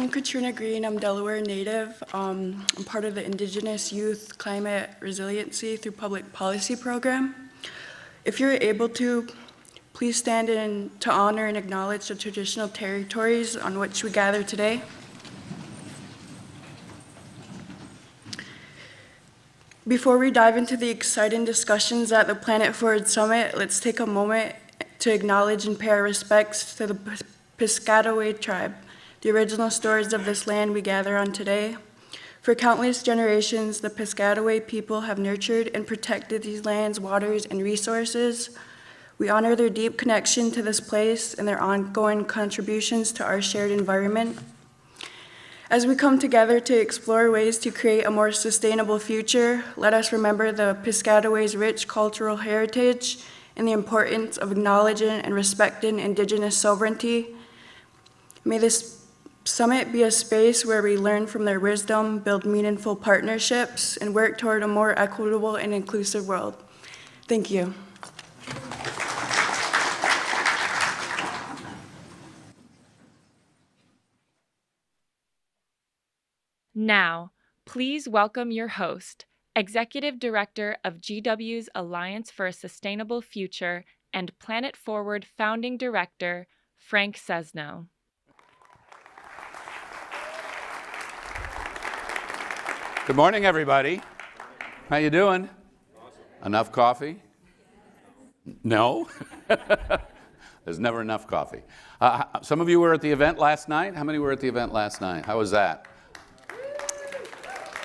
I'm Katrina Green. I'm Delaware native. I'm part of the Indigenous Youth Climate Resiliency through Public Policy program. If you're able to, please stand in to honor and acknowledge the traditional territories on which we gather today. Before we dive into the exciting discussions at the Planet Forward Summit, let's take a moment to acknowledge and pay our respects to the Piscataway tribe, the original stewards of this land we gather on today. For countless generations, the Piscataway people have nurtured and protected these lands, waters, and resources. We honor their deep connection to this place and their ongoing contributions to our shared environment. As we come together to explore ways to create a more sustainable future, let us remember the Piscataway's rich cultural heritage and the importance of acknowledging and respecting Indigenous sovereignty. May this summit be a space where we learn from their wisdom, build meaningful partnerships, and work toward a more equitable and inclusive world. Thank you. Now, please welcome your host, Executive Director of GW's Alliance for a Sustainable Future and Planet Forward Founding Director, Frank Sesno. Good morning, everybody. How you doing? Awesome. Enough coffee? No? There's never enough coffee. Some of you were at the event last night. How many were at the event last night? How was that?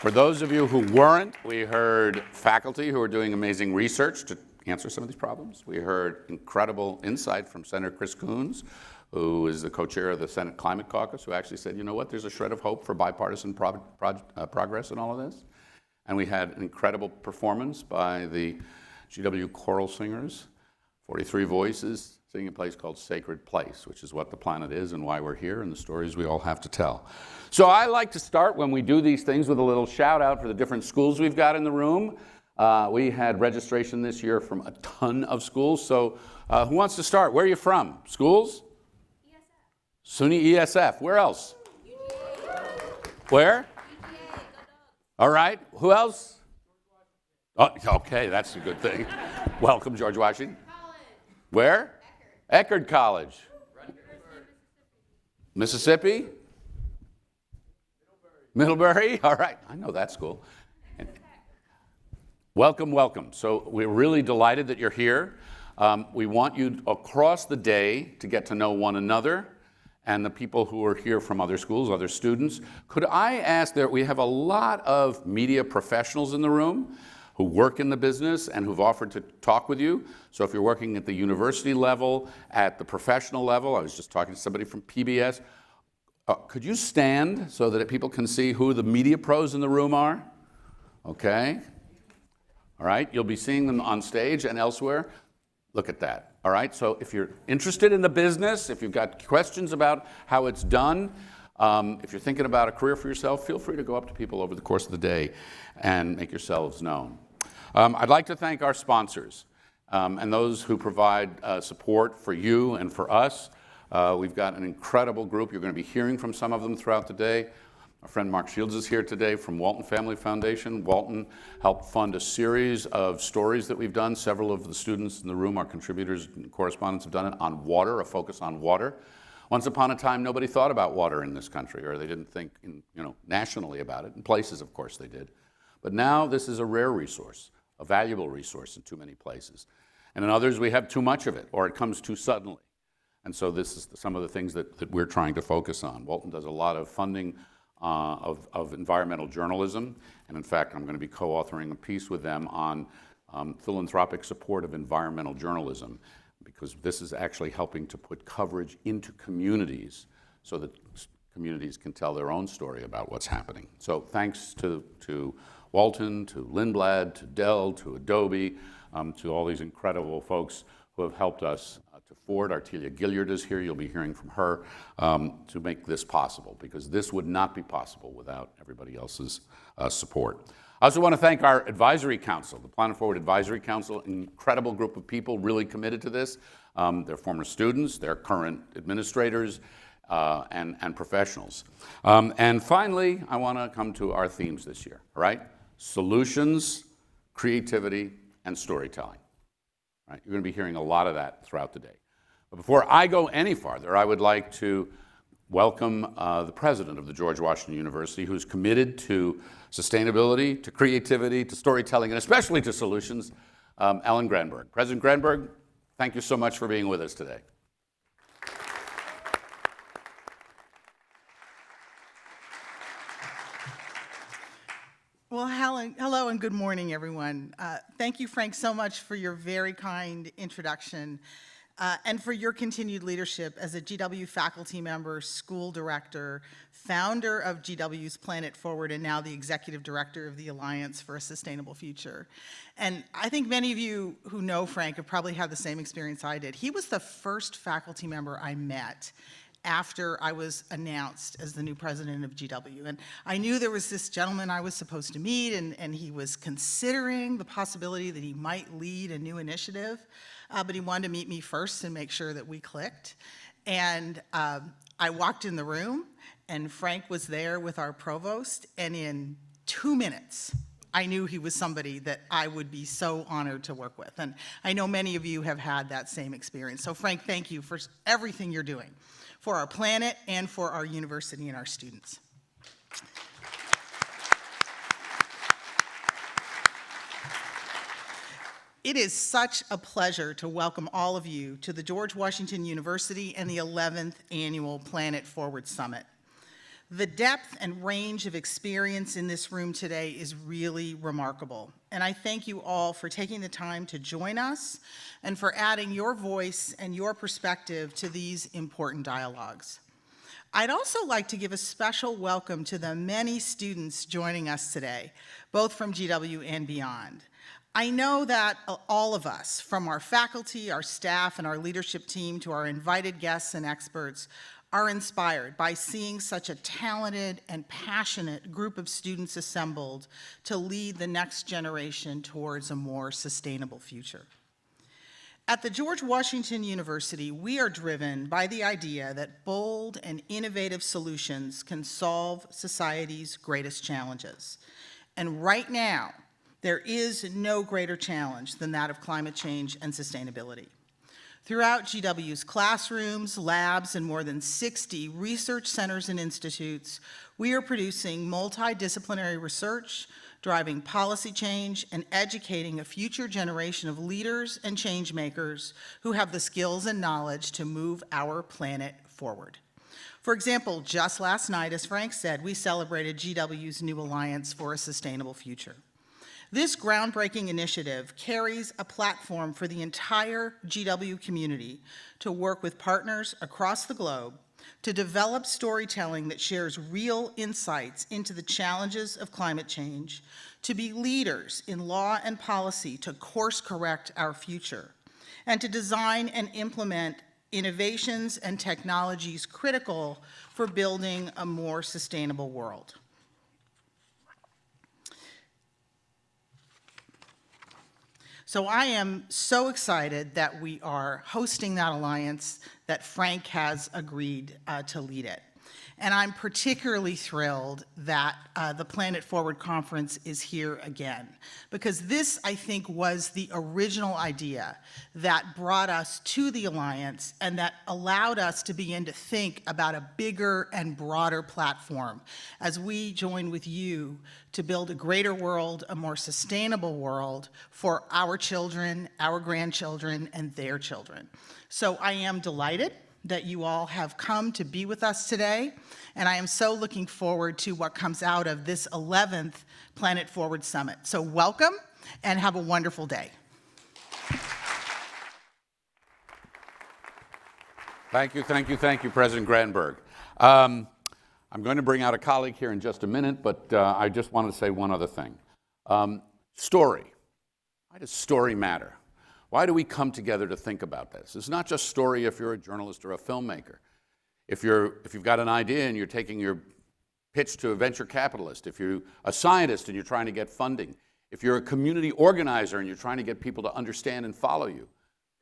For those of you who weren't, we heard faculty who are doing amazing research to answer some of these problems. We heard incredible insight from Senator Chris Coons, who is the co-chair of the Senate Climate Caucus, who actually said, you know what, there's a shred of hope for bipartisan progress in all of this. And we had an incredible performance by the GW choral singers, 43 voices, singing a place called Sacred Place, which is what the planet is and why we're here and the stories we all have to tell. So I like to start when we do these things with a little shout out for the different schools we've got in the room. We had registration this year from a ton of schools. So who wants to start? Where are you from? Schools? SUNY ESF. Where else? Where? All right. Who else? Oh, okay, that's a good thing. Welcome, George Washington. Where? Eckerd College. Mississippi? Middlebury. All right. I know that school. Welcome, welcome. So we're really delighted that you're here. We want you across the day to get to know one another and the people who are here from other schools, other students. Could I ask that we have a lot of media professionals in the room who work in the business and who've offered to talk with you. So if you're working at the university level, at the professional level, I was just talking to somebody from PBS, could you stand so that people can see who the media pros in the room are? Okay. All right, you'll be seeing them on stage and elsewhere. Look at that. All right, so if you're interested in the business, if you've got questions about how it's done, if you're thinking about a career for yourself, feel free to go up to people over the course of the day and make yourselves known. I'd like to thank our sponsors and those who provide support for you and for us. We've got an incredible group. You're going to be hearing from some of them throughout the day. Our friend Mark Shields is here today from Walton Family Foundation. Walton helped fund a series of stories that we've done. Several of the students in the room, our contributors and correspondents, have done it on water, a focus on water. Once upon a time, nobody thought about water in this country, or they didn't think nationally about it. In places, of course, they did. But now this is a rare resource, a valuable resource in too many places. And in others, we have too much of it, or it comes too suddenly. And so this is some of the things that we're trying to focus on. Walton does a lot of funding of environmental journalism. And in fact, I'm going to be co-authoring a piece with them on philanthropic support of environmental journalism, because this is actually helping to put coverage into communities so that communities can tell their own story about what's happening. So thanks to Walton, to Lindblad, to Dell, to Adobe, to all these incredible folks who have helped us to Ford. Artelia Gilliard is here. You'll be hearing from her to make this possible, because this would not be possible without everybody else's support. I also want to thank our advisory council, the Planet Forward Advisory Council, an incredible group of people really committed to this. They're former students, they're current administrators, and professionals. And finally, I want to come to our themes this year, all right? Solutions, creativity, and storytelling. Right? You're going to be hearing a lot of that throughout the day. But before I go any farther, I would like to welcome the president of the George Washington University, who's committed to sustainability, to creativity, to storytelling, and especially to solutions, Ellen Granberg. President Granberg, thank you so much for being with us today. Well, hello and good morning, everyone. Thank you, Frank, so much for your very kind introduction and for your continued leadership as a GW faculty member, school director, founder of GW's Planet Forward, and now the executive director of the Alliance for a Sustainable Future. And I think many of you who know Frank have probably had the same experience I did. He was the first faculty member I met after I was announced as the new president of GW. And I knew there was this gentleman I was supposed to meet, and he was considering the possibility that he might lead a new initiative, but he wanted to meet me first and make sure that we clicked. And I walked in the room, and Frank was there with our provost, and in 2 minutes, I knew he was somebody that I would be so honored to work with. And I know many of you have had that same experience. So Frank, thank you for everything you're doing for our planet and for our university and our students. It is such a pleasure to welcome all of you to the George Washington University and the 11th Annual Planet Forward Summit. The depth and range of experience in this room today is really remarkable, and I thank you all for taking the time to join us and for adding your voice and your perspective to these important dialogues. I'd also like to give a special welcome to the many students joining us today, both from GW and beyond. I know that all of us, from our faculty, our staff, and our leadership team to our invited guests and experts, are inspired by seeing such a talented and passionate group of students assembled to lead the next generation towards a more sustainable future. At the George Washington University, we are driven by the idea that bold and innovative solutions can solve society's greatest challenges. And right now, there is no greater challenge than that of climate change and sustainability. Throughout GW's classrooms, labs, and more than 60 research centers and institutes, we are producing multidisciplinary research, driving policy change, and educating a future generation of leaders and change makers who have the skills and knowledge to move our planet forward. For example, just last night, as Frank said, we celebrated GW's new Alliance for a Sustainable Future. This groundbreaking initiative carries a platform for the entire GW community to work with partners across the globe to develop storytelling that shares real insights into the challenges of climate change, to be leaders in law and policy to course correct our future, and to design and implement innovations and technologies critical for building a more sustainable world. So I am so excited that we are hosting that alliance, that Frank has agreed to lead it. And I'm particularly thrilled that the Planet Forward Conference is here again, because this, I think, was the original idea that brought us to the Alliance and that allowed us to begin to think about a bigger and broader platform as we join with you to build a greater world, a more sustainable world for our children, our grandchildren, and their children. So I am delighted that you all have come to be with us today, and I am so looking forward to what comes out of this 11th Planet Forward Summit. So welcome, and have a wonderful day. Thank you, President Granberg. I'm going to bring out a colleague here in just a minute, but I just want to say one other thing. Story. Why does story matter? Why do we come together to think about this? It's not just story if you're a journalist or a filmmaker. If you've got an idea and you're taking your pitch to a venture capitalist, if you're a scientist and you're trying to get funding, if you're a community organizer and you're trying to get people to understand and follow you,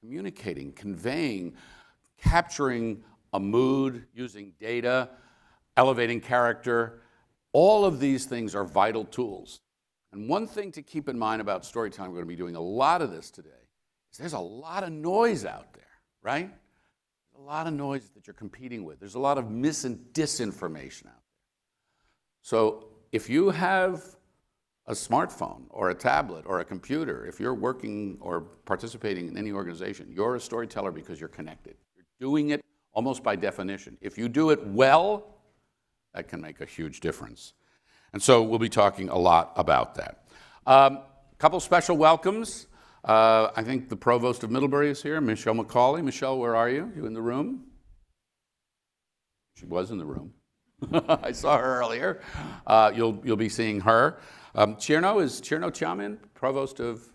communicating, conveying, capturing a mood, using data, elevating character. All of these things are vital tools. And one thing to keep in mind about storytelling, we're going to be doing a lot of this today, is there's a lot of noise out there, right? There's a lot of noise that you're competing with. There's a lot of mis and disinformation out there. So if you have a smartphone or a tablet or a computer, if you're working or participating in any organization, you're a storyteller because you're connected. You're doing it almost by definition. If you do it well, that can make a huge difference. And so we'll be talking a lot about that. A couple special welcomes. I think the Provost of Middlebury is here, Michelle McCauley. Michelle, where are you? You in the room? She was in the room. I saw her earlier. You'll be seeing her. Cherno Chamin, Provost of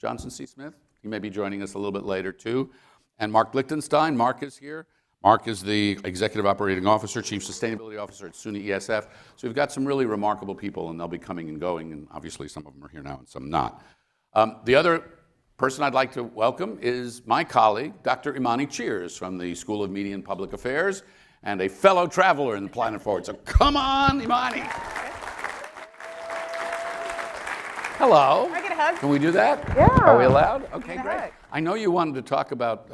Johnson C. Smith. He may be joining us a little bit later too. And Mark Lichtenstein. Mark is here. Mark is the Executive Operating Officer, Chief Sustainability Officer at SUNY ESF. So we've got some really remarkable people, and they'll be coming and going, and obviously some of them are here now and some not. The other person I'd like to welcome is my colleague, Dr. Imani Cheers from the School of Media and Public Affairs, and a fellow traveler in the Planet Forward. So come on, Imani. Hello. Can I get a hug? Can we do that? Yeah. Are we allowed? Okay, Get a great. hug. I know you wanted to talk about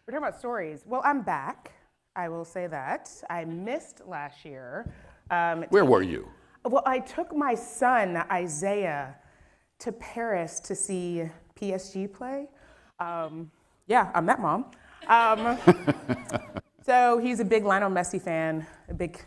We're talking about stories. Well, I'm back. I will say that. I missed last year. where were you? Well, I took my son, Isaiah, to Paris to see PSG play. Yeah, I'm that mom. So he's a big Lionel Messi fan, a big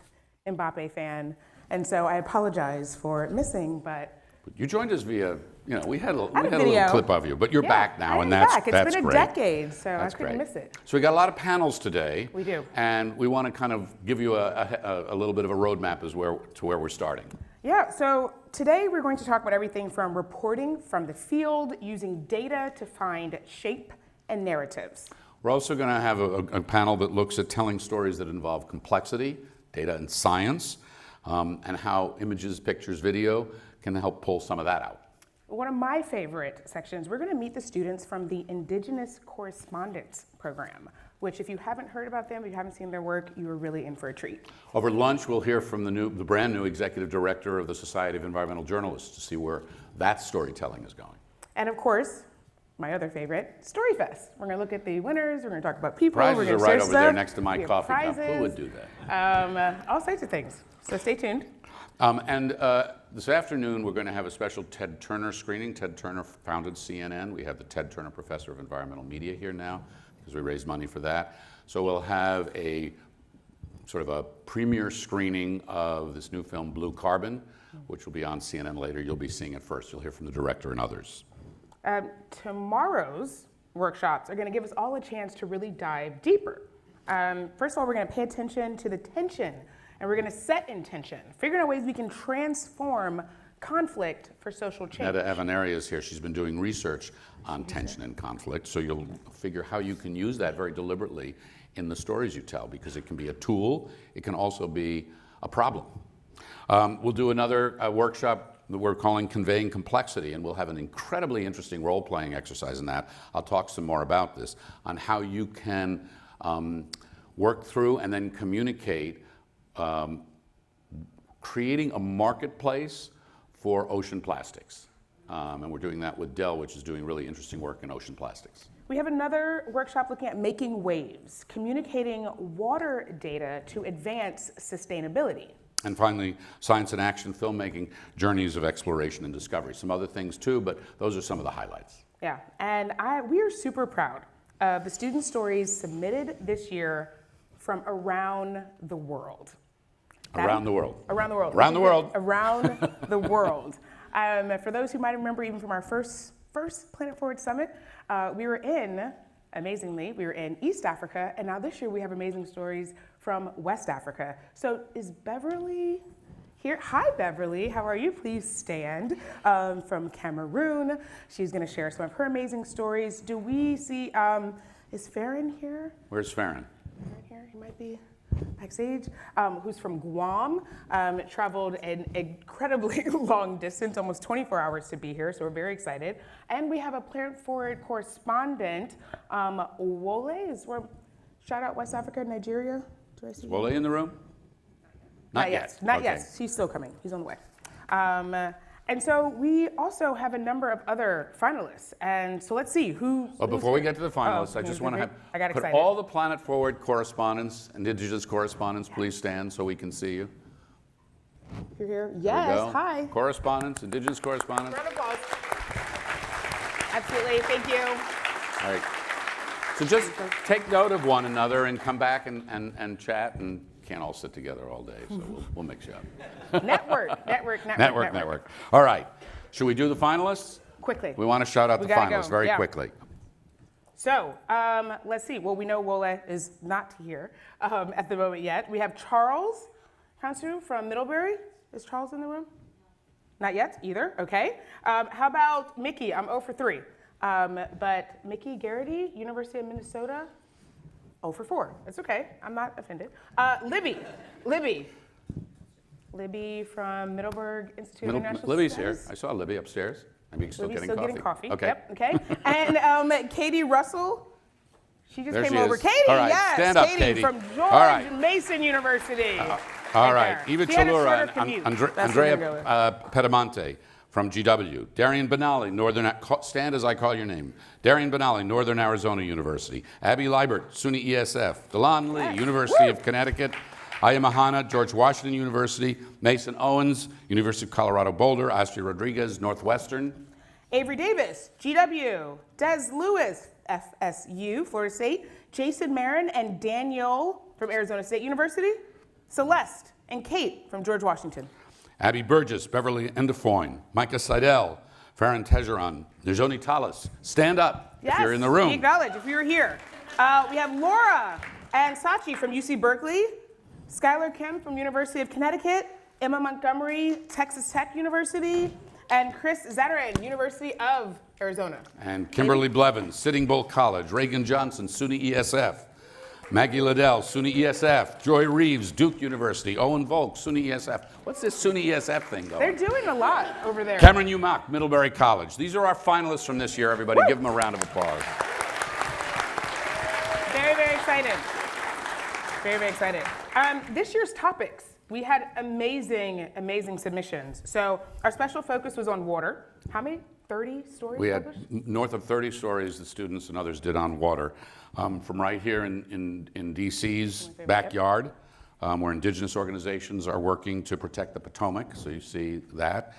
Mbappe fan. And so I apologize for missing, but You joined us via, we had a little video. clip of you, but you're back now, and that's back. that's It's been great. a decade, so That's I couldn't great. miss it. So we got a lot of panels today. We do. And we want to kind of give you a little bit of a roadmap to where we're starting. Yeah, so today we're going to talk about everything from reporting from the field, using data to find shape and narratives. We're also going to have a panel that looks at telling stories that involve complexity, data and science, and how images, pictures, video can help pull some of that out. One of my favorite sections, we're going to meet the students from the Indigenous Correspondence Program, which if you haven't heard about them, if you haven't seen their work, you are really in for a treat. Over lunch, we'll hear from the brand new executive director of the Society of Environmental Journalists to see where that storytelling is going. And of course, my other favorite, StoryFest. We're going to look at the winners, we're going to talk about people, Prizes we're are going to right share over there stuff. next to my We have coffee cup. Who prizes, would do that? all sorts of things. So stay tuned. And this afternoon, we're going to have a special Ted Turner screening. Ted Turner founded CNN. We have the Ted Turner Professor of Environmental Media here now because we raised money for that. So we'll have a sort of a premiere screening of this new film, Blue Carbon, which will be on CNN later. You'll be seeing it first. You'll hear from the director and others. Tomorrow's workshops are going to give us all a chance to really dive deeper. First of all, we're going to pay attention to the tension, and we're going to set intention, figuring out ways we can transform conflict for social change. Netta Evaneri is here. She's been doing research on tension and conflict, so you'll figure how you can use that very deliberately in the stories you tell, because it can be a tool, it can also be a problem. We'll do another workshop that we're calling Conveying Complexity, and we'll have an incredibly interesting role-playing exercise in that. I'll talk some more about this, on how you can work through and then communicate creating a marketplace for ocean plastics. And we're doing that with Dell, which is doing really interesting work in ocean plastics. We have another workshop looking at making waves, communicating water data to advance sustainability. And finally, science and action filmmaking, journeys of exploration and discovery. Some other things too, but those are some of the highlights. Yeah, and we are super proud of the student stories submitted this year from around the world. Around the world. Around the world. Around the world. Around the world. For those who might remember, even from our first Planet Forward Summit, amazingly, we were in East Africa, and now this year we have amazing stories from West Africa. So is Beverly here? Hi, Beverly. How are you? Please stand. From Cameroon. She's going to share some of her amazing stories. Do we see, is Farron here? Where's Farron? Right here, he might be backstage. Who's from Guam, traveled an incredibly long distance, almost 24 hours to be here, so we're very excited. And we have a Planet Forward correspondent, Wole, shout out West Africa, Nigeria. Do I see Wole in the room? Not yet. Not Okay. yet. He's still coming. He's on the way. And so we also have a number of other finalists. And so let's see who. Well, before we get to the finalists, I just want to I got put excited. all the Planet Forward correspondents, Indigenous correspondents, please stand so we can see you. You're here? There we Yes. go. Hi. Correspondents, Indigenous correspondents. Round of applause. Absolutely. Thank you. All right. So just take note of one another and come back and chat, and can't all sit together all day, so we'll mix you up. Network. All right. Should we do the finalists? Quickly. We want to shout out We the gotta finalists go. very Yeah. quickly. So let's see. Well, we know Wole is not here at the moment yet. We have Charles Hansu from Middlebury. Is Charles in the room? Not yet either. Okay. How about Mickey? I'm 0 for 3. But Mickey Garrity, University of Minnesota, 0 for 4. It's okay. I'm not offended. Libby from Middleburg Institute of International Libby's Studies. here. I saw Libby upstairs. Maybe still Libby's getting coffee. Okay. Yep, okay. And Katie Russell, she just There came she over. is. Katie, All right, yes, stand up, Katie, Katie. from George All right. Mason University. All right. there. Eva She had a Chalura shorter commute. and That's Andrea where I'm going. Pedamonte from GW. Darian Benally, stand as I call your name. Darian Benally, Northern Arizona University. Abby Liebert, SUNY ESF. Delon Lee, Yes. University of Connecticut. Aya Mahana, George Washington University. Mason Owens, University of Colorado Boulder. Astrid Rodriguez, Northwestern. Avery Davis, GW. Des Lewis, FSU, Florida State. Jason Marin and Daniel from Arizona State University. Celeste and Kate from George Washington. Abby Burgess, Beverly Endefoyne. Micah Seidel, Farron Tejeron. Najoni Talas. Stand up if you're in the Yes, room. we acknowledge if you're here. We have Laura and Sachi from UC Berkeley. Skylar Kim from University of Connecticut. Emma Montgomery, Texas Tech University. And Chris Zatteran, University of Arizona. And Kimberly Blevins, Sitting Bull College. Reagan Johnson, SUNY ESF. Maggie Liddell, SUNY ESF. Joy Reeves, Duke University. Owen Volk, SUNY ESF. What's this SUNY ESF thing They're going? doing a lot over there. Cameron Umak, Middlebury College. These are our finalists from this year, everybody. Give them a round of applause. Very, very excited. Very, very excited. This year's topics, we had amazing, amazing submissions. So our special focus was on water. How many? 30 stories We had published? north of 30 stories the students and others did on water. From right here in DC's backyard, where Indigenous organizations are working to protect the Potomac, so you see that,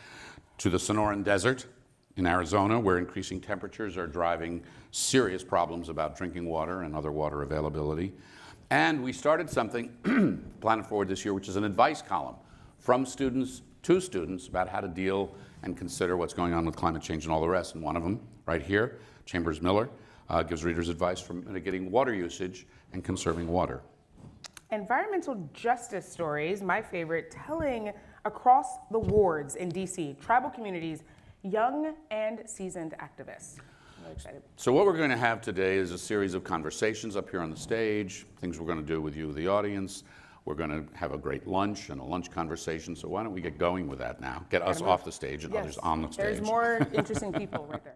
to the Sonoran Desert in Arizona, where increasing temperatures are driving serious problems about drinking water and other water availability. And we started something, Planet Forward this year, which is an advice column from students to students about how to deal and consider what's going on with climate change and all the rest. And one of them, right here, Chambers Miller, gives readers advice for mitigating water usage and conserving water. Environmental justice stories, my favorite, telling across the wards in DC, tribal communities, young and seasoned activists. I'm really excited. So what we're going to have today is a series of conversations up here on the stage, things we're going to do with you, the audience. We're going to have a great lunch and a lunch conversation. So why don't we get going with that now? Get us off the stage and others on the stage. There's more interesting people right there.